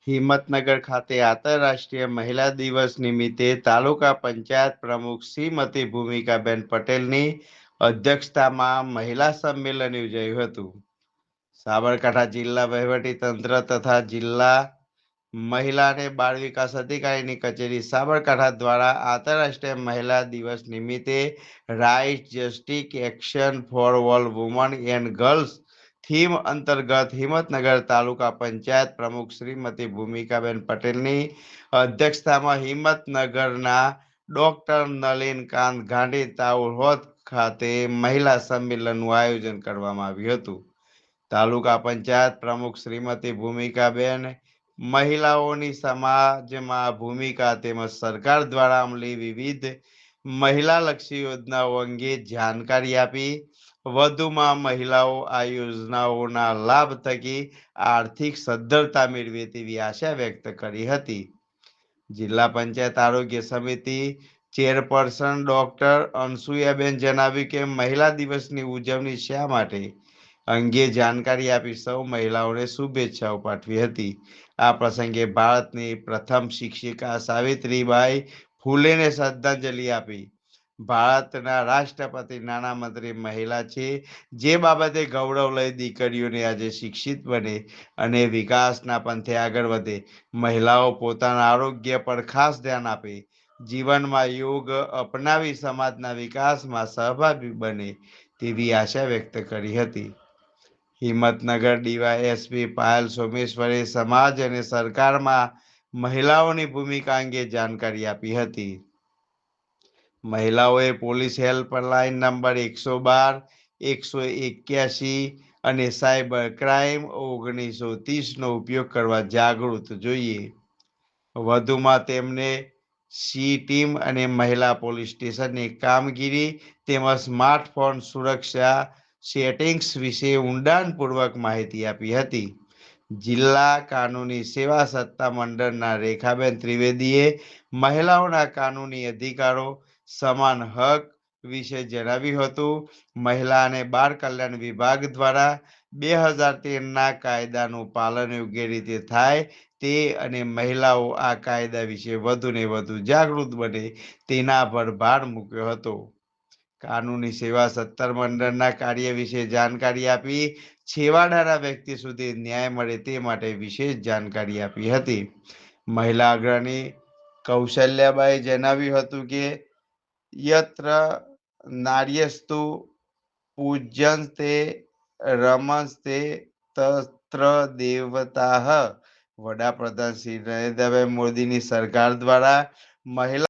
હિંમતનગર ખાતે આંતરરાષ્ટ્રીય મહિલા દિવસ નિમિત્તે તાલુકા પંચાયત પ્રમુખ શ્રીમતી ભૂમિકાબેન પટેલની અધ્યક્ષતામાં મહિલા સંમેલન યોજાયું હતું. સાબરકાંઠા જિલ્લા વહીવટીતંત્ર તથા જિલ્લા મહિલા અને બાળ વિકાસ અધિકારીની કચેરી સાબરકાંઠા દ્વારા આંતરરાષ્ટ્રીય મહિલા દિવસ નિમિત્તે right justice action for all women and girls theme અંતર્ગત હિંમતનગર તાલુકા પંચાયત પ્રમુખ શ્રીમતી ભૂમિકાબેન પટેલની અધ્યક્ષતામાં હિંમતનગરના doctor Nalinkant Gandhi town hall ખાતે મહિલા સંમેલનનું આયોજન કરવામાં આવ્યું હતું. તાલુકા પંચાયત પ્રમુખ શ્રીમતી ભૂમિકાબેન મહિલાઓની સમાજમાં ભૂમિકા તેમજ સરકાર દ્વારા અમલી વિવિધ મહિલાલક્ષી યોજનાઓ અંગે જાણકારી આપી. વધુમાં મહિલાઓ આ યોજનાઓના લાભ થકી આર્થિક સદ્ધરતા મેળવે તેવી આશા વ્યક્ત કરી હતી. જિલ્લા પંચાયત આરોગ્ય સમિતિ ચેરપર્સન ડોક્ટર અનસુયાબેન જણાવ્યું કે મહિલા દિવસની ઉજવણી શા માટે અંગે જાણકારી આપી સૌ મહિલાઓને શુભેચ્છાઓ પાઠવી હતી. આ પ્રસંગે ભારતની પ્રથમ શિક્ષિકા સાવિત્રીબાઈ ફૂલેને શ્રદ્ધાંજલિ આપી. ભારતના રાષ્ટ્રપતિ નાણામંત્રી મહિલા છે, જે બાબતે ગૌરવ લઈ દીકરીઓને આજે શિક્ષિત બને અને વિકાસના પંથે આગળ વધે. મહિલાઓ પોતાના આરોગ્ય પર ખાસ ધ્યાન આપે, જીવનમાં યોગ અપનાવી સમાજના વિકાસમાં સહભાગી બને તેવી આશા વ્યક્ત કરી હતી. હિંમતનગર ડીવાયએસપી પાયલ સોમેશ્વરે સમાજ અને સરકારમાં મહિલાઓની ભૂમિકા અંગે જાણકારી આપી હતી. મહિલાઓએ પોલીસ હેલ્પલાઇન નંબર 112, 181 અને સાયબર ક્રાઇમ 1930નો ઉપયોગ કરવા જાગૃત જોઈએ. વધુમાં તેમને સી ટીમ અને મહિલા પોલીસ સ્ટેશનની કામગીરી તેમજ સ્માર્ટફોન સુરક્ષા સેટિંગ્સ વિશે ઊંડાણપૂર્વક માહિતી આપી હતી. જિલ્લા કાનૂની સેવા સત્તા મંડળના રેખાબેન ત્રિવેદીએ મહિલાઓના કાનૂની અધિકારો, સમાન હક વિશે જણાવ્યું હતું. મહિલા અને બાળ કલ્યાણ વિભાગ દ્વારા 2013ના કાયદાનું પાલન યોગ્ય રીતે થાય તે અને મહિલાઓ આ કાયદા વિશે વધુને વધુ જાગૃત બને તેના પર ભાર મૂક્યો હતો. કાનૂની સેવા સત્તા મંડળના કાર્ય વિશે જાણકારી આપી છેવાડાના વ્યક્તિ સુધી ન્યાય મળે તે માટે વિશેષ જાણકારી આપી હતી. મહિલા અગ્રણી કૌશલ્યાબાઈ જણાવ્યું હતું કે યત્ર નાર્યસ્તુ પૂજ્યન્તે રમન્તે તત્ર દેવતાઃ. વડાપ્રધાન શ્રી નરેન્દ્રભાઈ મોદીની સરકાર દ્વારા મહિલા